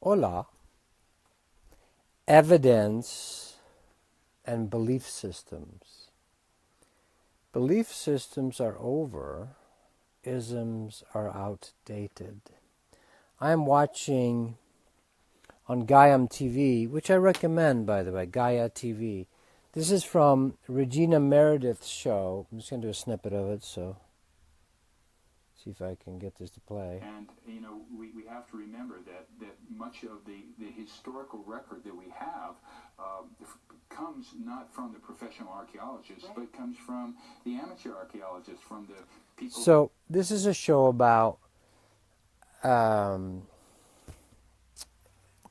Hola. Evidence and belief systems. Belief systems are over. Isms are outdated. I'm watching on Gaiam TV, which I recommend, by the way, Gaia TV. This is from Regina Meredith's show. I'm just going to do a snippet of it, so see if I can get this to play. And, we have to remember that much of the historical record that we have comes not from the professional archaeologists, but comes from the amateur archaeologists, from the people... So, this is a show about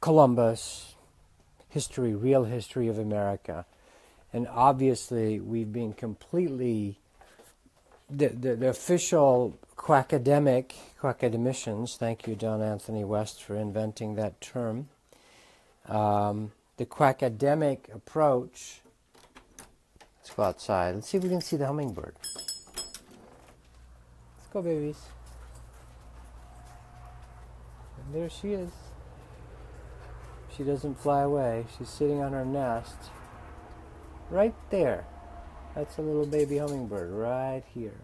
Columbus, real history of America. And obviously, we've been completely... The official quackademicians, thank you, John Anthony West, for inventing that term. The quackademic approach. Let's go outside. Let's see if we can see the hummingbird. Let's go, babies. And there she is. She doesn't fly away. She's sitting on her nest. Right there. That's a little baby hummingbird right here.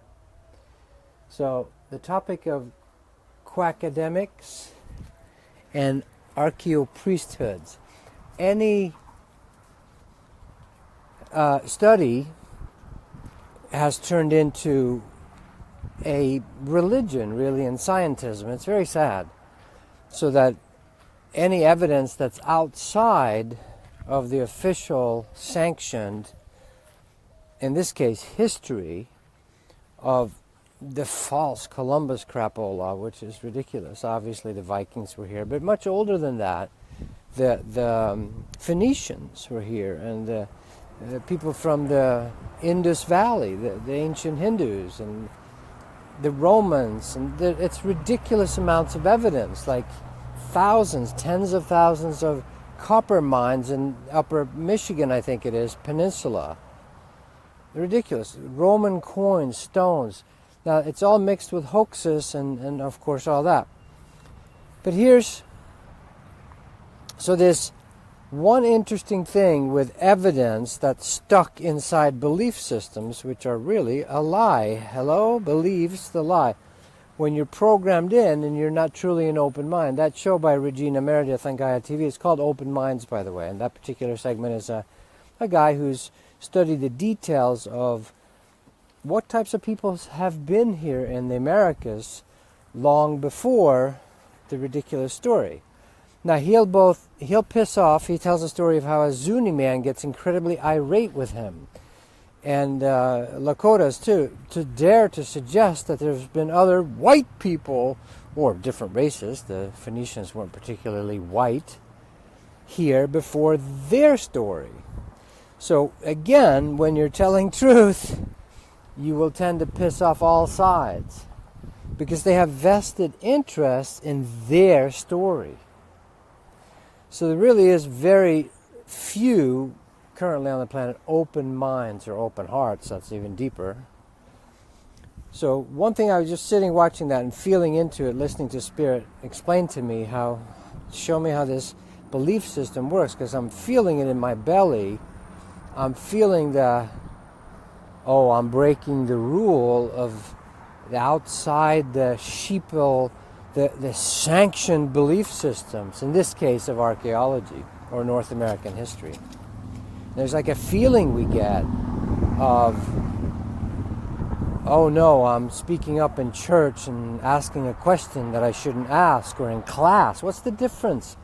So the topic of quackademics and archaeopriesthoods. Any study has turned into a religion, really, in scientism. It's very sad. So that any evidence that's outside of the official sanctioned, in this case, history of the false Columbus crapola, which is ridiculous. Obviously, the Vikings were here, but much older than that, the Phoenicians were here, and the people from the Indus Valley, the ancient Hindus, and the Romans, and it's ridiculous amounts of evidence, like thousands, tens of thousands of copper mines in upper Michigan, I think it is, peninsula. Ridiculous. Roman coins, stones. Now, it's all mixed with hoaxes and of course, all that. But there's one interesting thing with evidence that's stuck inside belief systems, which are really a lie. Hello? Believes the lie. When you're programmed in and you're not truly an open mind. That show by Regina Meredith on Gaia TV is called Open Minds, by the way. And that particular segment is a guy who's studied the details of what types of people have been here in the Americas long before the ridiculous story. Now, he'll piss off. He tells a story of how a Zuni man gets incredibly irate with him. And Lakotas, too, to dare to suggest that there's been other white people, or different races, the Phoenicians weren't particularly white, here before their story. So, again, when you're telling truth, you will tend to piss off all sides because they have vested interest in their story. So there really is very few currently on the planet open minds or open hearts. That's even deeper. So one thing, I was just sitting watching that and feeling into it, listening to Spirit explain to me show me how this belief system works, because I'm feeling it in my belly. I'm feeling I'm breaking the rule of the outside, the sheeple, the sanctioned belief systems, in this case of archaeology or North American history. There's like a feeling we get of, oh no, I'm speaking up in church and asking a question that I shouldn't ask, or in class. What's the difference?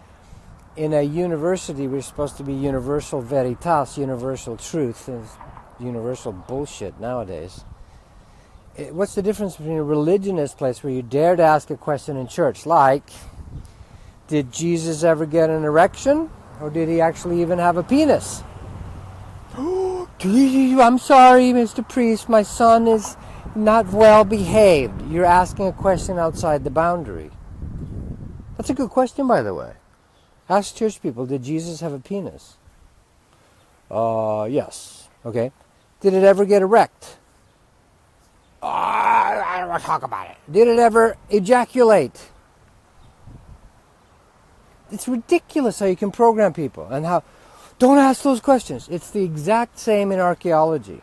In a university, we're supposed to be universal veritas, universal truth. Universal bullshit nowadays. What's the difference between a religionist place where you dare to ask a question in church, like, did Jesus ever get an erection? Or did he actually even have a penis? I'm sorry, Mr. Priest, my son is not well behaved. You're asking a question outside the boundary. That's a good question, by the way. Ask church people, did Jesus have a penis? Yes. Okay. Did it ever get erect? I don't want to talk about it. Did it ever ejaculate? It's ridiculous how you can program people and how, don't ask those questions. It's the exact same in archaeology,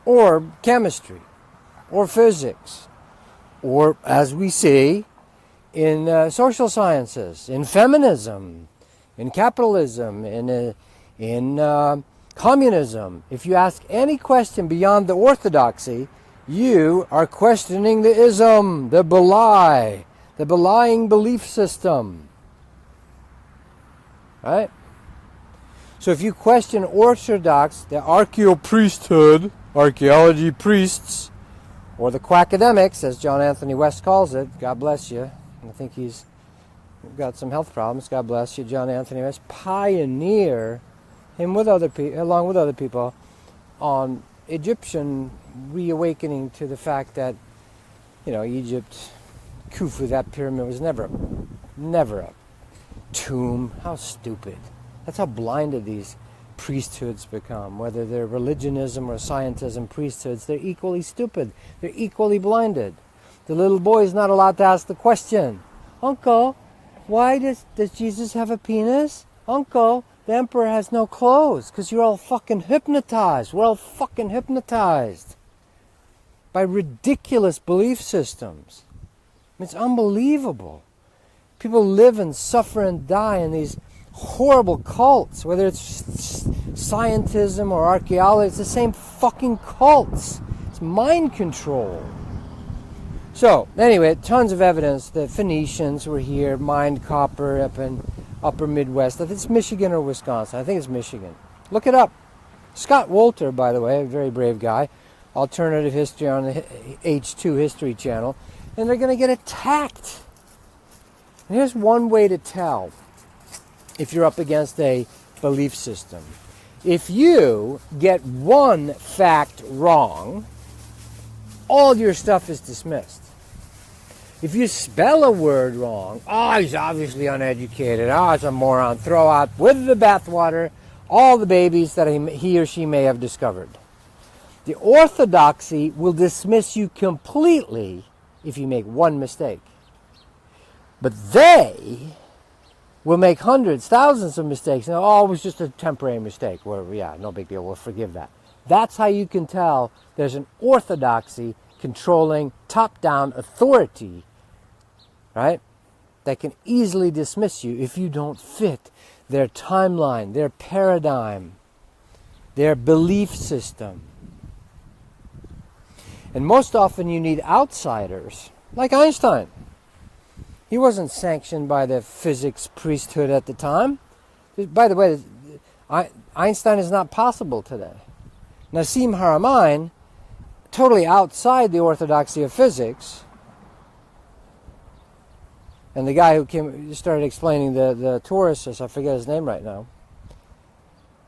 or chemistry, or physics, or, as we see, in social sciences, in feminism, in capitalism, in communism. If you ask any question beyond the orthodoxy, you are questioning the ism, the belie, the belying belief system. Right? So if you question orthodox, the archaeo-priesthood, archaeology priests, or the quackademics, as John Anthony West calls it, God bless you. I think he's got some health problems. God bless you, John Anthony West. Pioneer him with along with other people on Egyptian reawakening to the fact that, Egypt, Khufu, that pyramid was never a tomb. How stupid. That's how blinded these priesthoods become. Whether they're religionism or scientism priesthoods, they're equally stupid. They're equally blinded. The little boy is not allowed to ask the question, Uncle, why does Jesus have a penis? Uncle, the emperor has no clothes, because you're all fucking hypnotized. We're all fucking hypnotized by ridiculous belief systems. It's unbelievable. People live and suffer and die in these horrible cults, whether it's scientism or archaeology. It's the same fucking cults. It's mind control. So, anyway, tons of evidence that Phoenicians were here, mined copper up in upper Midwest. I think it's Michigan or Wisconsin. I think it's Michigan. Look it up. Scott Wolter, by the way, a very brave guy, alternative history on the H2 History Channel, and they're going to get attacked. And here's one way to tell if you're up against a belief system. If you get one fact wrong, all your stuff is dismissed. If you spell a word wrong, he's obviously uneducated, it's a moron, throw out with the bathwater all the babies that he or she may have discovered. The orthodoxy will dismiss you completely if you make one mistake. But they will make hundreds, thousands of mistakes. And, it was just a temporary mistake. Well, yeah, no big deal. We'll forgive that. That's how you can tell there's an orthodoxy controlling top-down authority, right, that can easily dismiss you if you don't fit their timeline, their paradigm, their belief system. And most often you need outsiders, like Einstein. He wasn't sanctioned by the physics priesthood at the time. By the way, Einstein is not possible today. Nassim Haramein, totally outside the orthodoxy of physics, and the guy who started explaining the tourists, I forget his name right now,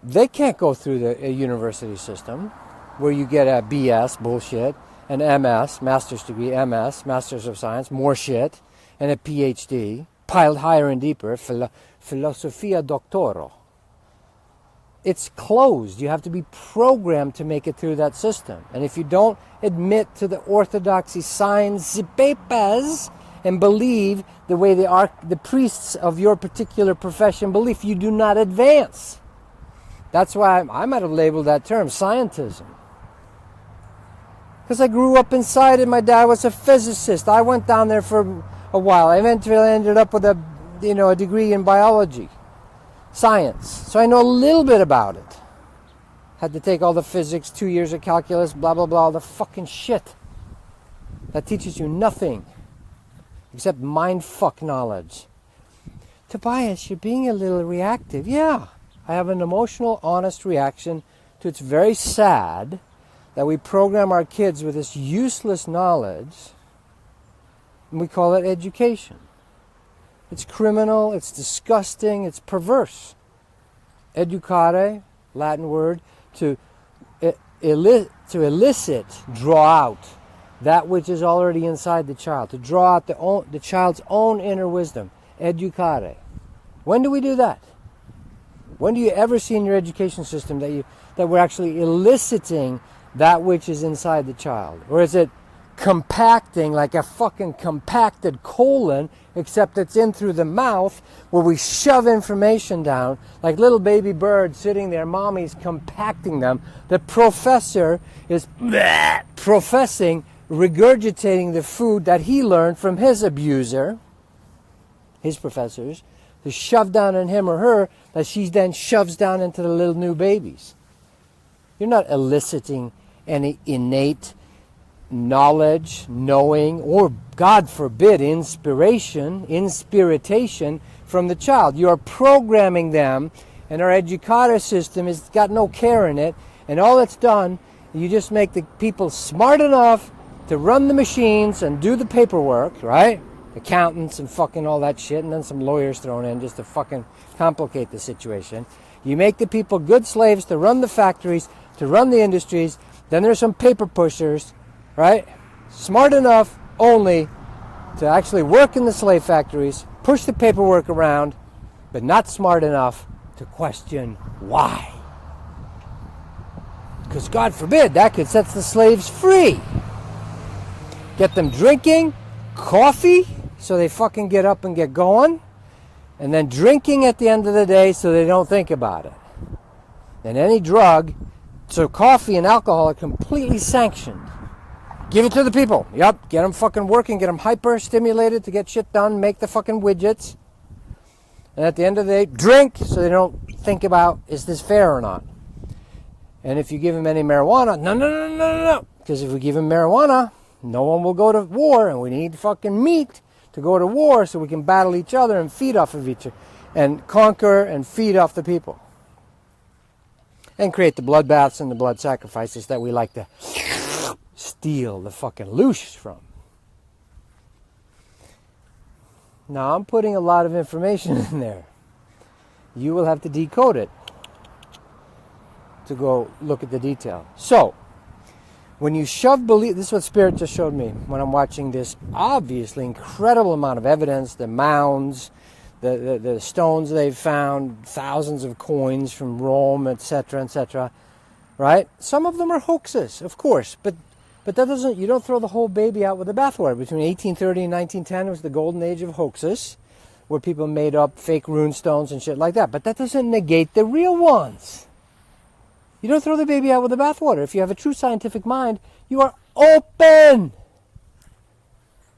they can't go through the university system where you get a BS, bullshit, an MS, master's degree, MS, Masters of Science, more shit, and a PhD, piled higher and deeper, Philosophia Doctoro. It's closed. You have to be programmed to make it through that system. And if you don't admit to the orthodoxy, sign the papers, and believe the way the priests of your particular profession believe, you do not advance. That's why I might have labeled that term scientism. Because I grew up inside it. My dad was a physicist. I went down there for a while. I eventually ended up with a degree in biology, science. So I know a little bit about it. Had to take all the physics, 2 years of calculus, blah, blah, blah, all the fucking shit. That teaches you nothing except mindfuck knowledge. Tobias, you're being a little reactive. Yeah, I have an emotional, honest reaction to it's very sad that we program our kids with this useless knowledge, and we call it education. It's criminal, it's disgusting, it's perverse. Educare, Latin word, to elicit, draw out that which is already inside the child, to draw out the child's own inner wisdom. Educare. When do we do that? When do you ever see in your education system that we're actually eliciting that which is inside the child? Or is it compacting like a fucking compacted colon, except it's in through the mouth, where we shove information down like little baby birds sitting there. Mommy's compacting them. The professor is professing, regurgitating the food that he learned from his abuser, his professors, to shove down in him or her, that she then shoves down into the little new babies. You're not eliciting any innate knowledge, knowing, or, God forbid, inspiritation from the child. You are programming them, and our educator system has got no care in it, and all it's done, you just make the people smart enough to run the machines and do the paperwork, right? Accountants and fucking all that shit, and then some lawyers thrown in just to fucking complicate the situation. You make the people good slaves to run the factories, to run the industries. Then there's some paper pushers, right? Smart enough only to actually work in the slave factories, push the paperwork around, but not smart enough to question why. Because God forbid, that could set the slaves free. Get them drinking coffee so they fucking get up and get going, and then drinking at the end of the day so they don't think about it. And any drug, so coffee and alcohol are completely sanctioned. Give it to the people. Yep, get them fucking working, get them hyper stimulated to get shit done, make the fucking widgets. And at the end of the day, drink so they don't think about, is this fair or not? And if you give them any marijuana, no. Because if we give them marijuana, no one will go to war, and we need fucking meat to go to war so we can battle each other and feed off of each other and conquer and feed off the people. And create the bloodbaths and the blood sacrifices that we like to steal the fucking loosh from. Now, I'm putting a lot of information in there. You will have to decode it to go look at the detail. So, when you shove belief, this is what Spirit just showed me when I'm watching this obviously incredible amount of evidence, the mounds, the stones they've found, thousands of coins from Rome, etc., right? Some of them are hoaxes, of course, but that doesn't, you don't throw the whole baby out with the bathwater. Between 1830 and 1910 was the golden age of hoaxes, where people made up fake rune stones and shit like that. But that doesn't negate the real ones. You don't throw the baby out with the bathwater. If you have a true scientific mind, you are open.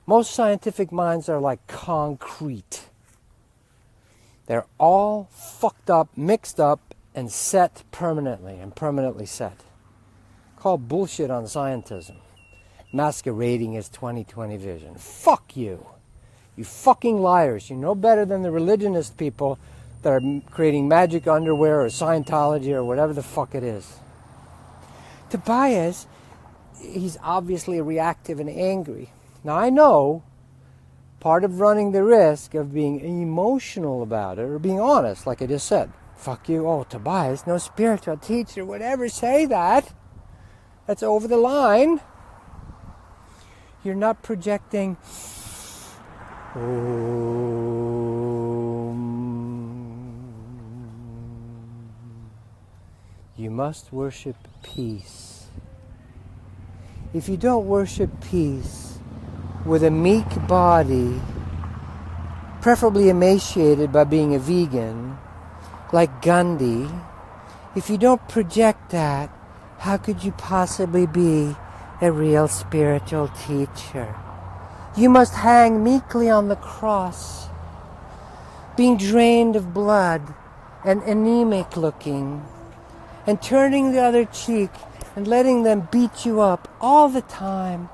Most scientific minds are like concrete. They're all fucked up, mixed up, and set permanently, and permanently set. Called bullshit on scientism, masquerading as 20/20 vision. Fuck you. You fucking liars. You're no better than the religionist people that are creating magic underwear or Scientology or whatever the fuck it is. Tobias, he's obviously reactive and angry. Now I know part of running the risk of being emotional about it, or being honest, like I just said. Fuck you. Oh, Tobias, no spiritual teacher would ever say that. That's over the line. You're not projecting. You must worship peace. If you don't worship peace with a meek body, preferably emaciated by being a vegan, like Gandhi, if you don't project that, how could you possibly be a real spiritual teacher? You must hang meekly on the cross, being drained of blood and anemic looking, and turning the other cheek and letting them beat you up all the time.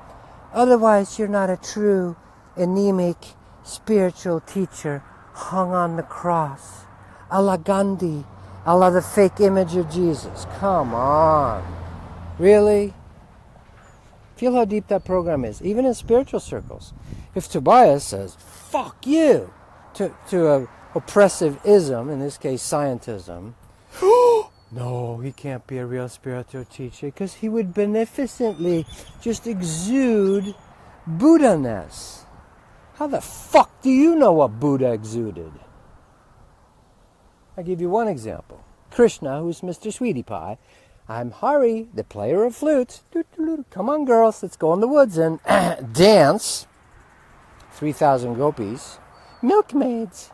Otherwise, you're not a true anemic spiritual teacher hung on the cross, a la Gandhi, a la the fake image of Jesus. Come on. Really? Feel how deep that program is, even in spiritual circles. If Tobias says, fuck you, to a oppressive ism, in this case scientism, no, he can't be a real spiritual teacher, because he would beneficently just exude Buddha-ness. How the fuck do you know what Buddha exuded? I'll give you one example. Krishna, who's Mr. Sweetie Pie, I'm Hari, the player of flute. Come on, girls, let's go in the woods and dance. 3,000 gopis. Milkmaids.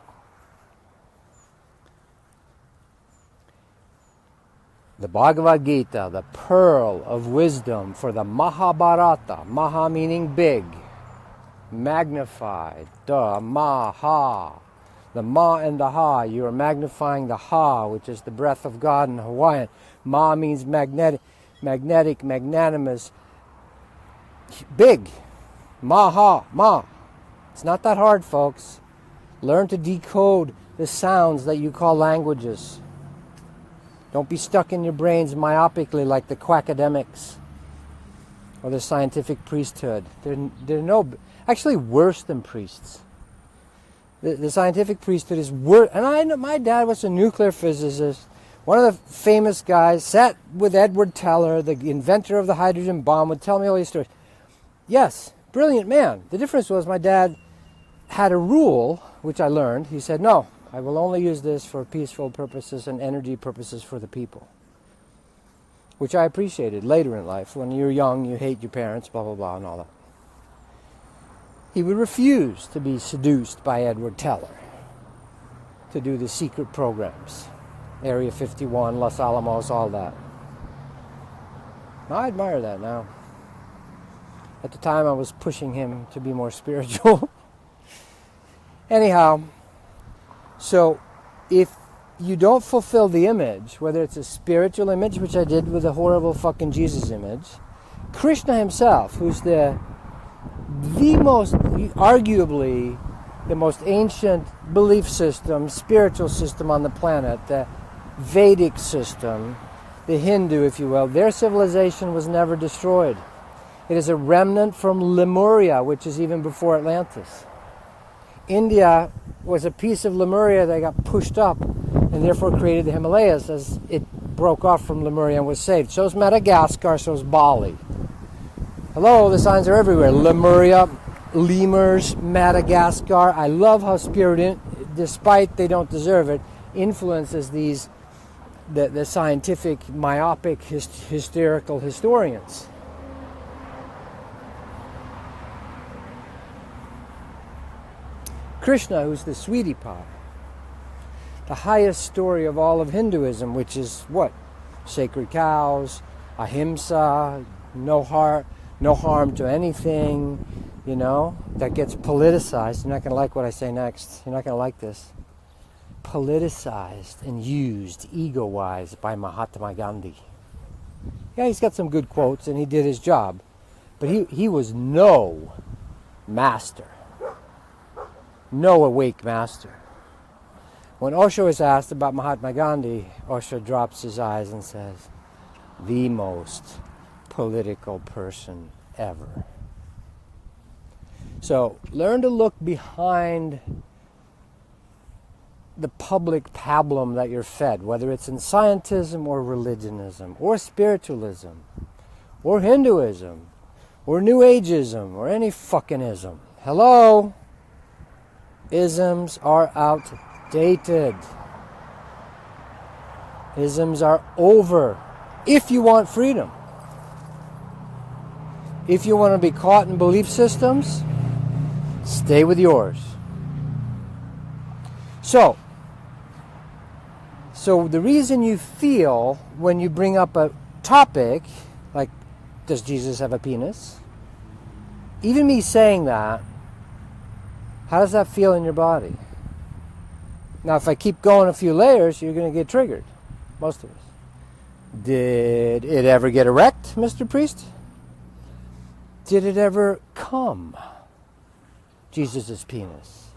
The Bhagavad Gita, the pearl of wisdom for the Mahabharata. Maha meaning big, magnified. The Maha. The Ma and the Ha. You are magnifying the Ha, which is the breath of God in Hawaiian. Ma means magnetic, magnanimous, big. Maha, Ma. It's not that hard, folks. Learn to decode the sounds that you call languages. Don't be stuck in your brains myopically like the quackademics or the scientific priesthood. They're no, actually worse than priests. The scientific priesthood is worse. And I know my dad was a nuclear physicist. One of the famous guys, sat with Edward Teller, the inventor of the hydrogen bomb, would tell me all these stories. Yes, brilliant man. The difference was my dad had a rule, which I learned. He said, no, I will only use this for peaceful purposes and energy purposes for the people. Which I appreciated later in life. When you're young, you hate your parents, blah, blah, blah, and all that. He would refuse to be seduced by Edward Teller to do the secret programs. Area 51, Los Alamos, all that. I admire that now. At the time, I was pushing him to be more spiritual. Anyhow, so if you don't fulfill the image, whether it's a spiritual image, which I did with a horrible fucking Jesus image, Krishna himself, who's arguably the most ancient belief system, spiritual system on the planet, the Vedic system, the Hindu, if you will, their civilization was never destroyed. It is a remnant from Lemuria, which is even before Atlantis. India was a piece of Lemuria that got pushed up and therefore created the Himalayas as it broke off from Lemuria and was saved. So is Madagascar, so is Bali. Hello, the signs are everywhere. Lemuria, lemurs, Madagascar. I love how spirit, despite they don't deserve it, influences the scientific, myopic, hysterical historians. Krishna, who's the sweetie pie, the highest story of all of Hinduism, which is what? Sacred cows, ahimsa, no harm to anything, that gets politicized. You're not going to like what I say next. You're not going to like this. Politicized and used ego-wise by Mahatma Gandhi. Yeah, he's got some good quotes and he did his job, but he was no master. No awake master. When Osho is asked about Mahatma Gandhi, Osho drops his eyes and says, the most political person ever. So learn to look behind the public pablum that you're fed, whether it's in scientism or religionism or spiritualism or Hinduism or New Ageism or any fucking ism. Hello? Isms are outdated. Isms are over. If you want freedom. If you want to be caught in belief systems, stay with yours. So the reason you feel when you bring up a topic, like, does Jesus have a penis? Even me saying that, how does that feel in your body? Now, if I keep going a few layers, you're going to get triggered. Most of us. Did it ever get erect, Mr. Priest? Did it ever come? Jesus' penis.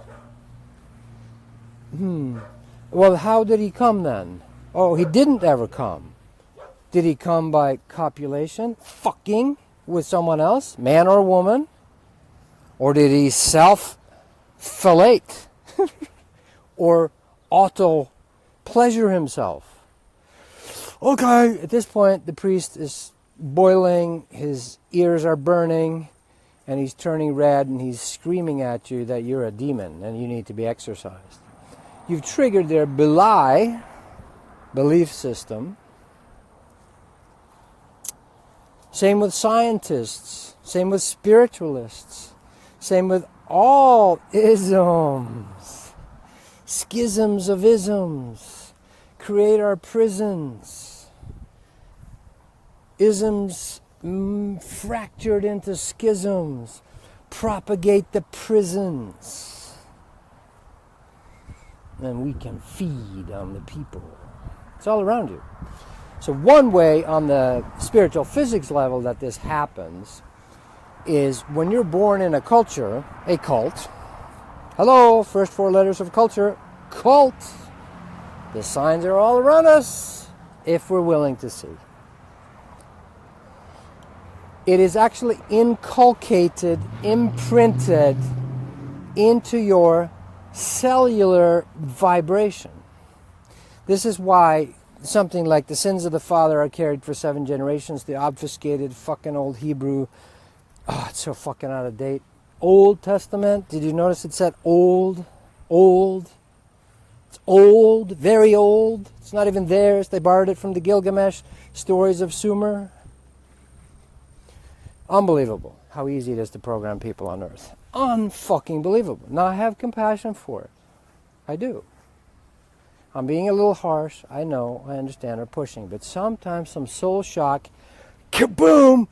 Well, how did he come then? Oh, he didn't ever come. Did he come by copulation? Fucking with someone else? Man or woman? Or did he self-fellate? Or auto-pleasure himself? Okay, at this point, the priest is boiling, his ears are burning, and he's turning red, and he's screaming at you that you're a demon and you need to be exorcised. You've triggered their belief system, Same with scientists. Same with spiritualists. Same with all isms. Schisms of isms create our prisons. Isms fractured into schisms propagate the prisons. And we can feed on the people. It's all around you. So one way on the spiritual physics level that this happens is when you're born in a culture, a cult. Hello, first four letters of culture, cult. The signs are all around us if we're willing to see. It is actually inculcated, imprinted into your cellular vibration. This is why something like the sins of the father are carried for 7 generations, the obfuscated fucking old Hebrew, it's so fucking out of date. Old Testament, did you notice it said old? Old. It's old, very old. It's not even theirs. They borrowed it from the Gilgamesh stories of Sumer. Unbelievable how easy it is to program people on earth. Unfucking believable. Now I have compassion for it. I do. I'm being a little harsh. I know, I understand, or pushing. But sometimes some soul shock, kaboom,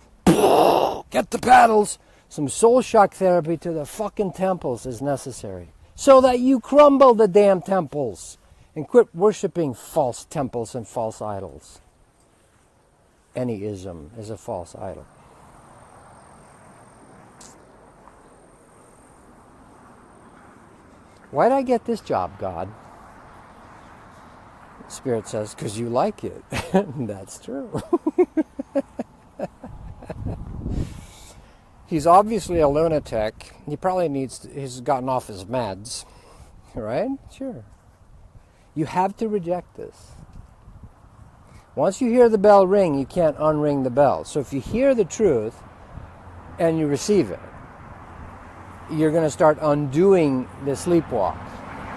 get the paddles. Some soul shock therapy to the fucking temples is necessary. So that you crumble the damn temples and quit worshiping false temples and false idols. Any ism is a false idol. Why'd I get this job, God? Spirit says, because you like it. That's true. He's obviously a lunatic. He probably he's gotten off his meds. Right? Sure. You have to reject this. Once you hear the bell ring, you can't unring the bell. So if you hear the truth and you receive it, you're going to start undoing the sleepwalk,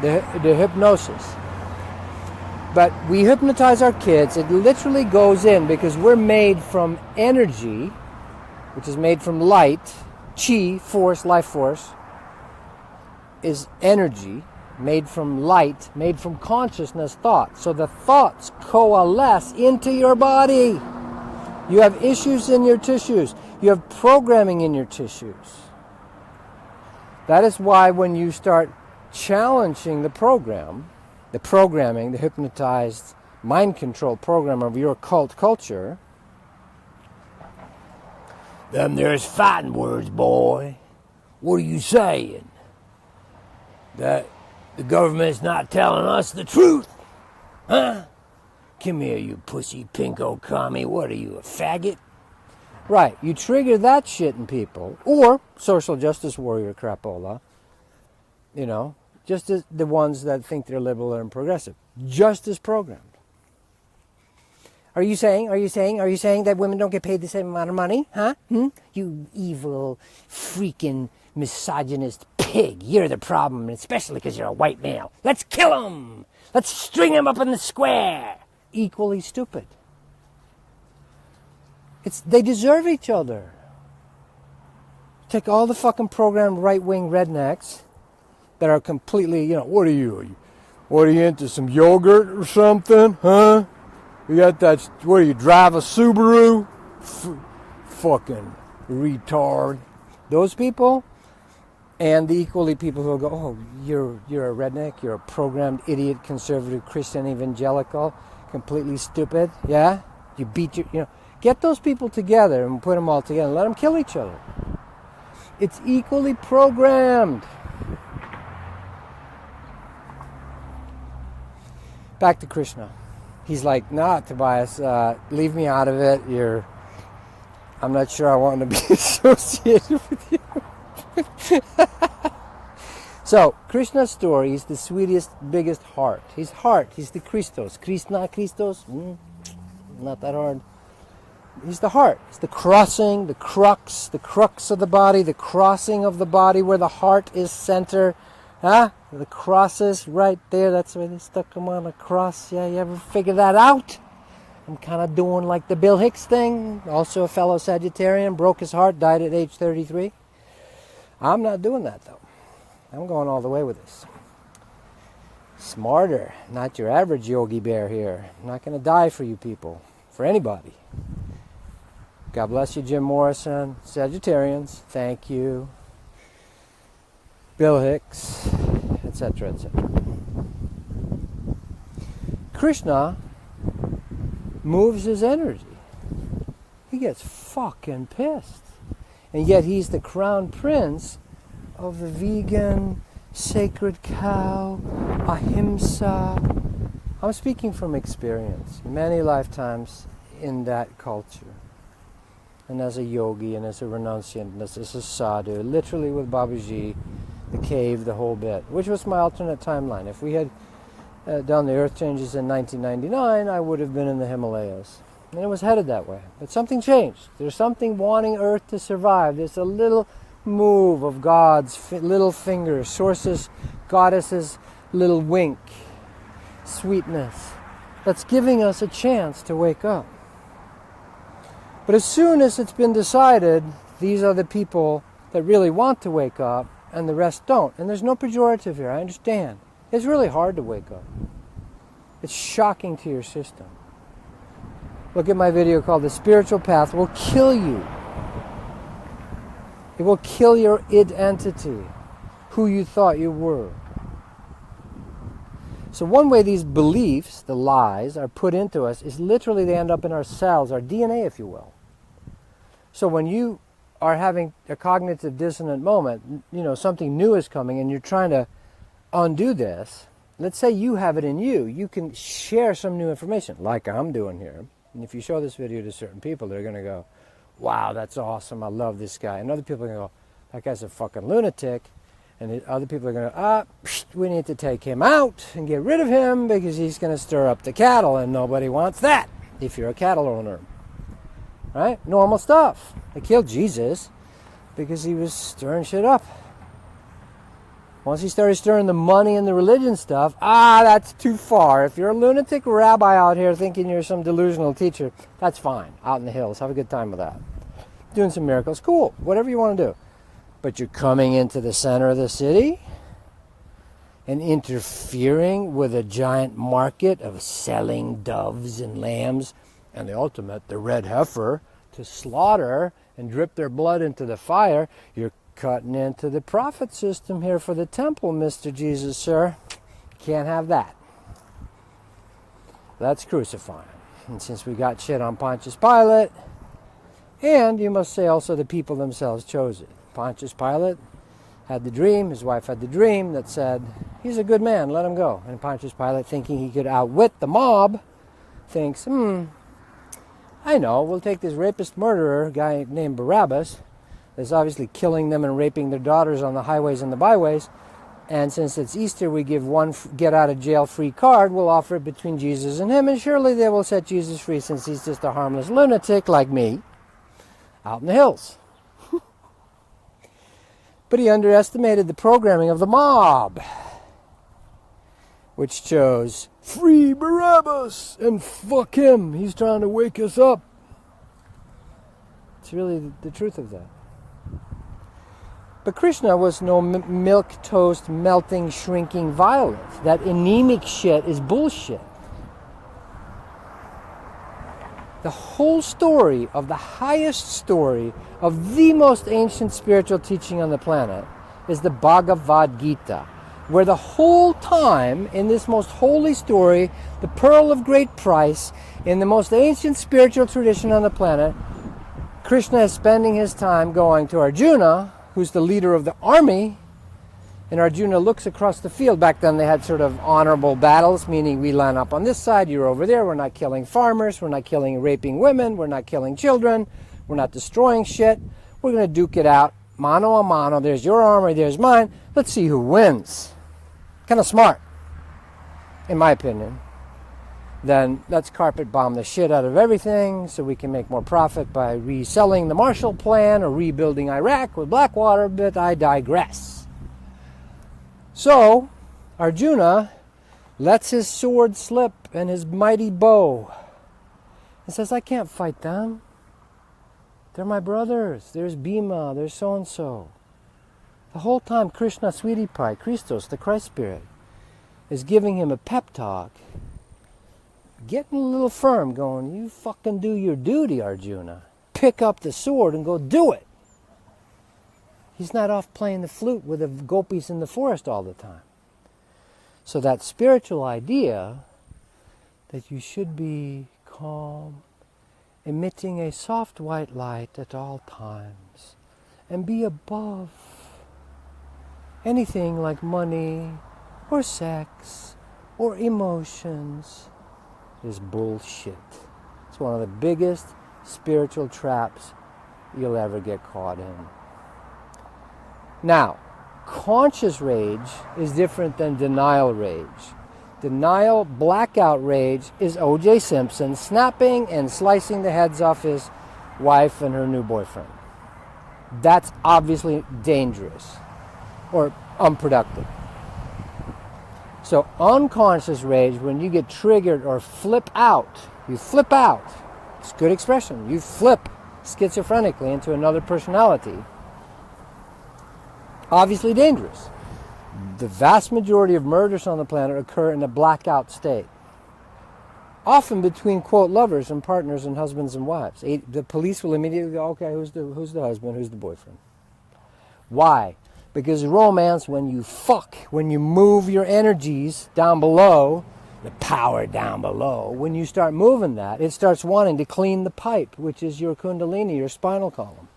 the hypnosis. But we hypnotize our kids. It literally goes in because we're made from energy, which is made from light. Chi, force, life force, is energy made from light, made from consciousness, thought. So the thoughts coalesce into your body. You have issues in your tissues. You have programming in your tissues. That is why when you start challenging the programming, the hypnotized mind control program of your cult culture, then there's fighting words, boy. What are you saying? That the government's not telling us the truth? Huh? Come here, you pussy pinko commie. What are you, a faggot? Right, you trigger that shit in people, or social justice warrior crapola, just as the ones that think they're liberal and progressive, just as programmed. Are you saying that women don't get paid the same amount of money? Huh? You evil, freaking, misogynist pig. You're the problem, especially because you're a white male. Let's kill him. Let's string him up in the square. Equally stupid. They deserve each other. Take all the fucking programmed right-wing rednecks that are completely, what are you? What are you into, some yogurt or something? Huh? You got that, what do you, drive a Subaru? Fucking retard. Those people, and the equally people who will go, oh, you're a redneck, you're a programmed idiot, conservative, Christian, evangelical, completely stupid, yeah? You beat your, get those people together and put them all together and let them kill each other. It's equally programmed. Back to Krishna. He's like, nah, Tobias, leave me out of it. I'm not sure I want to be associated with you. So, Krishna's story is the sweetest, biggest heart. His heart, he's the Christos. Krishna, Christos, not that hard. He's the heart. It's the crossing, the crux of the body, the crossing of the body where the heart is center. Huh? The cross is right there. That's why they stuck him on a cross. Yeah, you ever figure that out? I'm kind of doing like the Bill Hicks thing, also a fellow Sagittarian, broke his heart, died at age 33. I'm not doing that, though. I'm going all the way with this. Smarter, not your average Yogi Bear here. I'm not going to die for you people, for anybody. God bless you, Jim Morrison. Sagittarians, thank you. Bill Hicks, etc., etc. Krishna moves his energy. He gets fucking pissed. And yet he's the crown prince of the vegan, sacred cow, ahimsa. I'm speaking from experience, many lifetimes in that culture. And as a yogi, and as a renunciant, and as a sadhu, literally with Babaji, the cave, the whole bit, which was my alternate timeline. If we had done the earth changes in 1999, I would have been in the Himalayas. And it was headed that way. But something changed. There's something wanting Earth to survive. There's a little move of God's little finger, sources, goddesses' little wink, sweetness, that's giving us a chance to wake up. But as soon as it's been decided, these are the people that really want to wake up, and the rest don't. And there's no pejorative here, I understand. It's really hard to wake up. It's shocking to your system. Look at my video called The Spiritual Path Will Kill You. It will kill your id entity, who you thought you were. So one way these beliefs, the lies, are put into us is literally they end up in our cells, our DNA, if you will. So when you are having a cognitive dissonant moment, something new is coming and you're trying to undo this, let's say you have it in you, you can share some new information, like I'm doing here. And if you show this video to certain people, they're going to go, wow, that's awesome, I love this guy. And other people are going to go, that guy's a fucking lunatic. And other people are going to, we need to take him out and get rid of him because he's going to stir up the cattle, and nobody wants that if you're a cattle owner. Right? Normal stuff. They killed Jesus because he was stirring shit up. Once he started stirring the money and the religion stuff, that's too far. If you're a lunatic rabbi out here thinking you're some delusional teacher, that's fine. Out in the hills, have a good time with that. Doing some miracles, cool. Whatever you want to do. But you're coming into the center of the city and interfering with a giant market of selling doves and lambs and the ultimate, the red heifer, to slaughter and drip their blood into the fire. You're cutting into the profit system here for the temple, Mr. Jesus, sir. Can't have that. That's crucifying. And since we got shit on Pontius Pilate, and you must say also the people themselves chose it. Pontius Pilate had the dream, his wife had the dream that said, he's a good man, let him go. And Pontius Pilate, thinking he could outwit the mob, thinks, I know, we'll take this rapist murderer, guy named Barabbas, that's obviously killing them and raping their daughters on the highways and the byways. And since it's Easter, we give one get-out-of-jail-free card. We'll offer it between Jesus and him, and surely they will set Jesus free since he's just a harmless lunatic like me out in the hills. But he underestimated the programming of the mob, which chose, free Barabbas and fuck him. He's trying to wake us up. It's really the truth of that. But Krishna was no milk toast melting shrinking violet. That anemic shit is bullshit. The whole story of the highest story of the most ancient spiritual teaching on the planet is the Bhagavad Gita, where the whole time in this most holy story, the pearl of great price, in the most ancient spiritual tradition on the planet, Krishna is spending his time going to Arjuna, who's the leader of the army, and Arjuna looks across the field. Back then they had sort of honorable battles, meaning we line up on this side, you're over there, we're not killing farmers, we're not killing raping women, we're not killing children, we're not destroying shit, we're going to duke it out, mano a mano, there's your army, there's mine, let's see who wins. Kind of smart, in my opinion. Then let's carpet bomb the shit out of everything so we can make more profit by reselling the Marshall Plan or rebuilding Iraq with Blackwater, but I digress. So, Arjuna lets his sword slip and his mighty bow and says, I can't fight them. They're my brothers. There's Bhima, there's so-and-so. The whole time Krishna, Sweetie Pie, Christos, the Christ Spirit, is giving him a pep talk, getting a little firm, going, you fucking do your duty, Arjuna. Pick up the sword and go do it. He's not off playing the flute with the gopis in the forest all the time. So that spiritual idea that you should be calm, emitting a soft white light at all times, and be above anything like money or sex or emotions is bullshit. It's one of the biggest spiritual traps you'll ever get caught in. Now, conscious rage is different than denial rage. Denial, blackout rage is O.J. Simpson snapping and slicing the heads off his wife and her new boyfriend. That's obviously dangerous or unproductive. So unconscious rage, when you get triggered or flip out, you flip out. It's a good expression. You flip schizophrenically into another personality. Obviously dangerous. The vast majority of murders on the planet occur in a blackout state. Often between, quote, lovers and partners and husbands and wives. The police will immediately go, okay, who's the husband, who's the boyfriend? Why? Because romance, when you fuck, when you move your energies down below, the power down below, when you start moving that, it starts wanting to clean the pipe, which is your kundalini, your spinal column.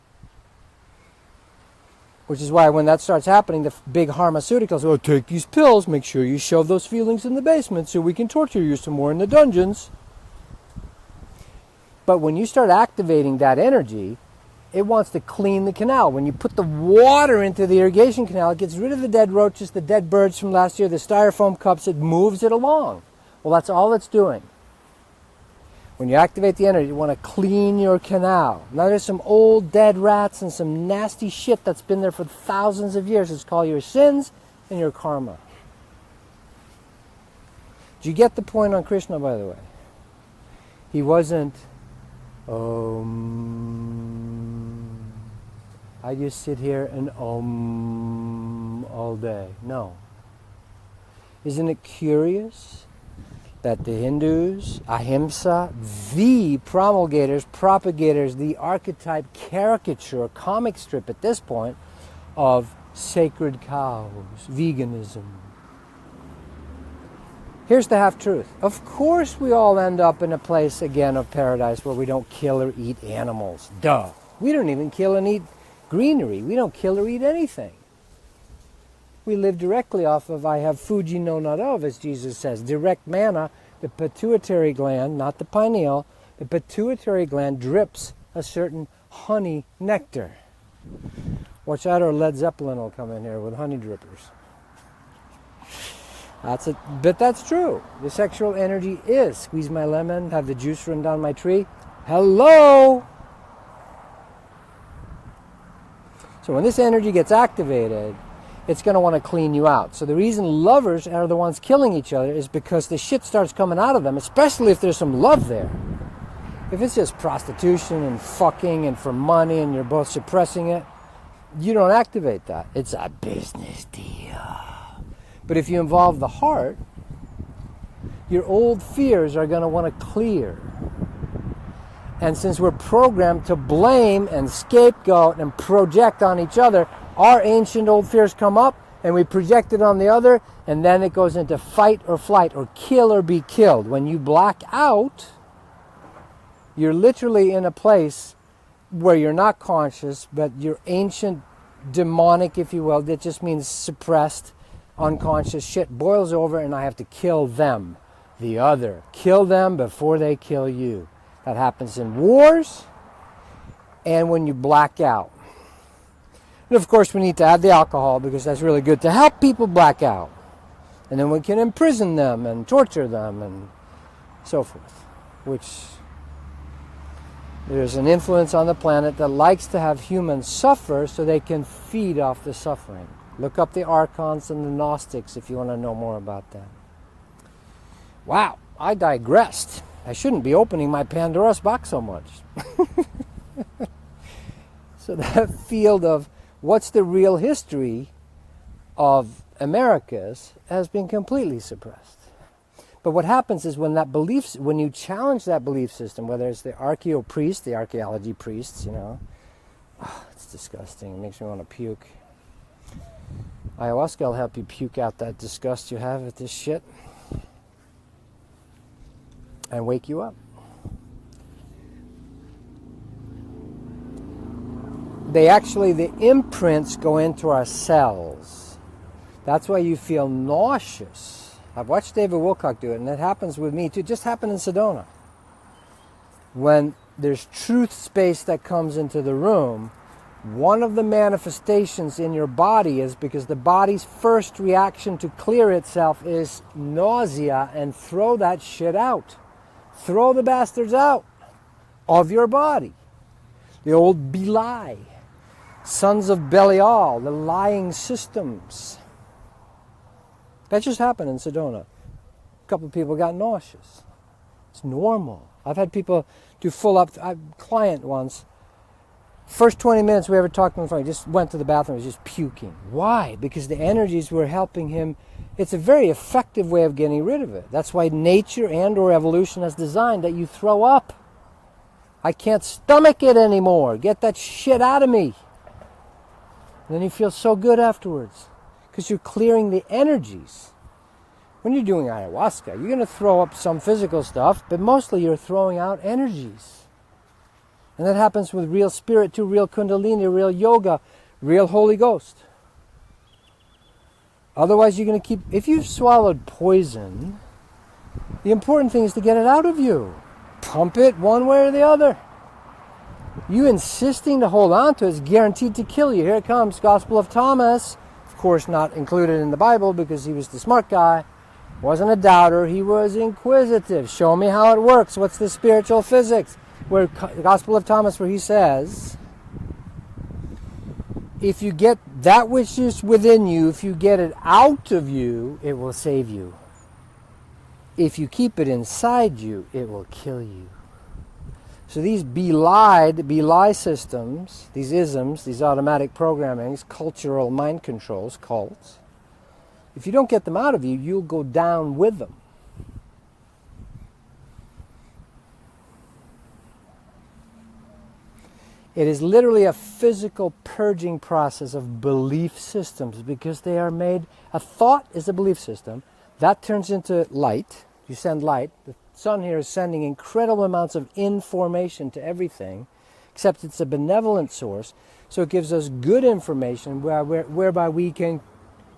Which is why when that starts happening, the big pharmaceuticals, oh, take these pills, make sure you shove those feelings in the basement so we can torture you some more in the dungeons. But when you start activating that energy, it wants to clean the canal. When you put the water into the irrigation canal, it gets rid of the dead roaches, the dead birds from last year, the styrofoam cups, it moves it along. Well, that's all it's doing. When you activate the energy, you want to clean your canal. Now there's some old dead rats and some nasty shit that's been there for thousands of years. It's called your sins and your karma. Do you get the point on Krishna, by the way? He wasn't, I just sit here and all day. No. Isn't it curious that the Hindus, ahimsa, the promulgators, propagators, the archetype, caricature, comic strip at this point of sacred cows, veganism. Here's the half-truth. Of course we all end up in a place, again, of paradise where we don't kill or eat animals. Duh. We don't even kill and eat greenery. We don't kill or eat anything. We live directly off of, I have food ye know not of, as Jesus says. Direct manna, the pituitary gland, not the pineal, the pituitary gland drips a certain honey nectar. Watch out or Led Zeppelin will come in here with honey drippers. That's it. But that's true. The sexual energy is squeeze my lemon, have the juice run down my tree. Hello! So when this energy gets activated, it's going to want to clean you out. So the reason lovers are the ones killing each other is because the shit starts coming out of them, especially if there's some love there. If it's just prostitution and fucking and for money and you're both suppressing it, you don't activate that. It's a business deal. But if you involve the heart, your old fears are going to want to clear. And since we're programmed to blame and scapegoat and project on each other, our ancient old fears come up and we project it on the other, and then it goes into fight or flight or kill or be killed. When you black out, you're literally in a place where you're not conscious, but your ancient demonic, if you will, that just means suppressed, unconscious shit boils over, and I have to kill them, the other. Kill them before they kill you. That happens in wars and when you black out. And of course we need to add the alcohol because that's really good to help people black out. And then we can imprison them and torture them and so forth. Which there's an influence on the planet that likes to have humans suffer so they can feed off the suffering. Look up the Archons and the Gnostics if you want to know more about that. Wow, I digressed. I shouldn't be opening my Pandora's box so much. So that field of what's the real history of Americas has been completely suppressed. But what happens is when you challenge that belief system, whether it's the archaeo-priest, the archaeology priests, it's disgusting. It makes me want to puke. Ayahuasca will help you puke out that disgust you have at this shit and wake you up. The imprints go into our cells. That's why you feel nauseous. I've watched David Wilcock do it, and it happens with me too. It just happened in Sedona. When there's truth space that comes into the room, one of the manifestations in your body is because the body's first reaction to clear itself is nausea, and throw that shit out. Throw the bastards out of your body. The old BeLIEf, sons of Belial, the lying systems. That just happened in Sedona. A couple of people got nauseous. It's normal. I've had people do client once, first 20 minutes we ever talked on the phone, he just went to the bathroom, was just puking. Why? Because the energies were helping him. It's a very effective way of getting rid of it. That's why nature and or evolution has designed that you throw up. I can't stomach it anymore. Get that shit out of me. And then you feel so good afterwards because you're clearing the energies. When you're doing ayahuasca, you're going to throw up some physical stuff, but mostly you're throwing out energies. And that happens with real spirit too, real kundalini, real yoga, real Holy Ghost. Otherwise you're going to if you've swallowed poison, the important thing is to get it out of you. Pump it one way or the other. You insisting to hold on to it is guaranteed to kill you. Here it comes, Gospel of Thomas. Of course not included in the Bible because he was the smart guy. Wasn't a doubter, he was inquisitive. Show me how it works. What's the spiritual physics? Where the Gospel of Thomas, where he says, if you get that which is within you, if you get it out of you, it will save you. If you keep it inside you, it will kill you. So these BeLIE systems, these isms, these automatic programmings, cultural mind controls, cults, if you don't get them out of you, you'll go down with them. It is literally a physical purging process of belief systems because they are made, a thought is a belief system, that turns into light, you send light, the sun here is sending incredible amounts of information to everything, except it's a benevolent source, so it gives us good information whereby we can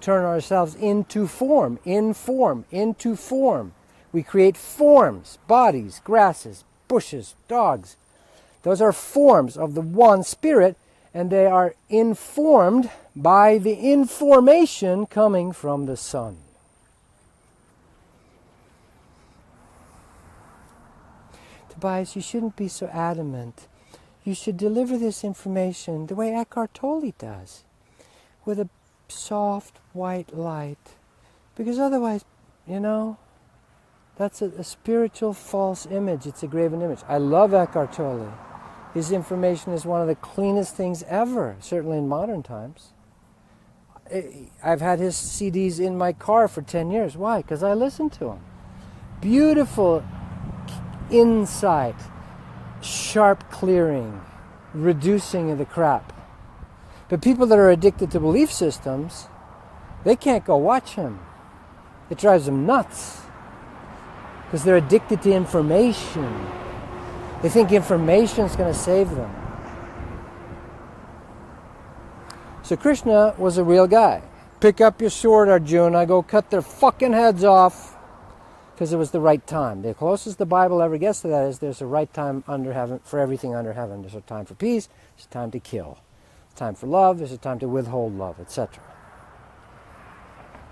turn ourselves into form, into form. We create forms, bodies, grasses, bushes, dogs. Those are forms of the one spirit, and they are informed by the information coming from the sun. Tobias, you shouldn't be so adamant. You should deliver this information the way Eckhart Tolle does, with a soft white light, because otherwise, that's a spiritual false image. It's a graven image. I love Eckhart Tolle. His information is one of the cleanest things ever, certainly in modern times. I've had his CDs in my car for 10 years. Why? Because I listen to him. Beautiful insight, sharp clearing, reducing of the crap. But people that are addicted to belief systems, they can't go watch him. It drives them nuts because they're addicted to information. They think information is going to save them. So Krishna was a real guy. Pick up your sword, Arjuna, go cut their fucking heads off, because it was the right time. The closest the Bible ever gets to that is there's a right time under heaven for everything under heaven. There's a time for peace, there's a time to kill. There's a time for love, there's a time to withhold love, etc.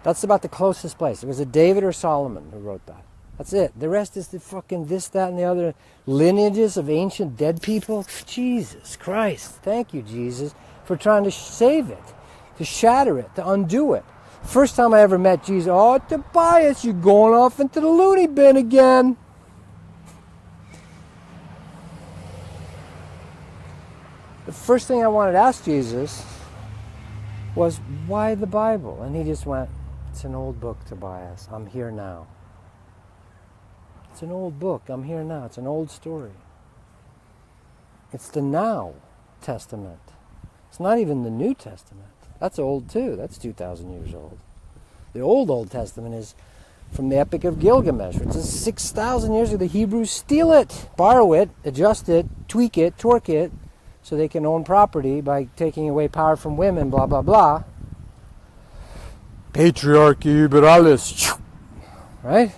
That's about the closest place. It was it David or Solomon who wrote that. That's it. The rest is the fucking this, that, and the other lineages of ancient dead people. Jesus Christ. Thank you, Jesus, for trying to save it, to shatter it, to undo it. First time I ever met Jesus, oh, Tobias, you're going off into the loony bin again. first thing I wanted to ask Jesus was, why the Bible? And he just went, it's an old book, Tobias. I'm here now. It's an old book. I'm here now. It's an old story. It's the Now Testament. It's not even the New Testament. That's old too. That's 2,000 years old. The Old Testament is from the Epic of Gilgamesh, which is 6,000 years ago. The Hebrews steal it, borrow it, adjust it, tweak it, torque it, so they can own property by taking away power from women, blah, blah, blah. Patriarchy über alles. Right?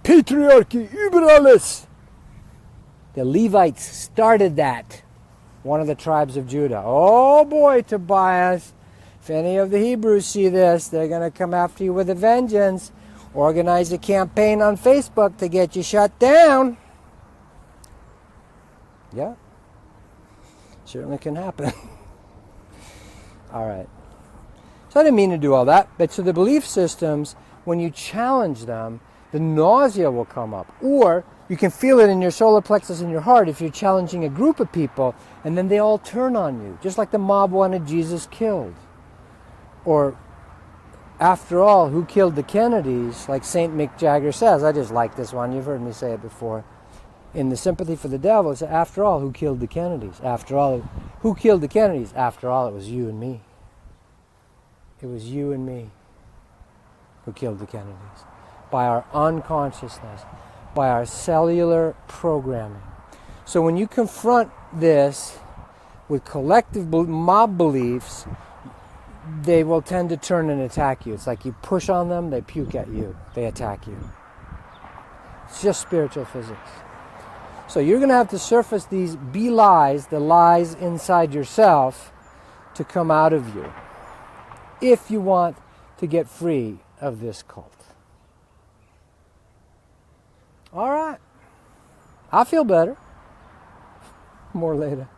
Patriarchy über alles. The Levites started that. One of the tribes of Judah. Oh boy, Tobias. If any of the Hebrews see this, they're going to come after you with a vengeance. Organize a campaign on Facebook to get you shut down. Yeah. Certainly can happen. All right. So I didn't mean to do all that. But so the belief systems, when you challenge them, the nausea will come up. Or you can feel it in your solar plexus in your heart if you're challenging a group of people, and then they all turn on you. Just like the mob wanted Jesus killed. Or, after all, who killed the Kennedys? Like St. Mick Jagger says. I just like this one. You've heard me say it before. In the Sympathy for the Devil, it's after all, who killed the Kennedys? After all, who killed the Kennedys? After all, it was you and me. It was you and me who killed the Kennedys. By our unconsciousness, by our cellular programming. So when you confront this with collective mob beliefs, they will tend to turn and attack you. It's like you push on them, they puke at you, they attack you. It's just spiritual physics. So you're going to have to surface these BeLies, the lies inside yourself, to come out of you, if you want to get free of this cult. All right. I feel better. More later.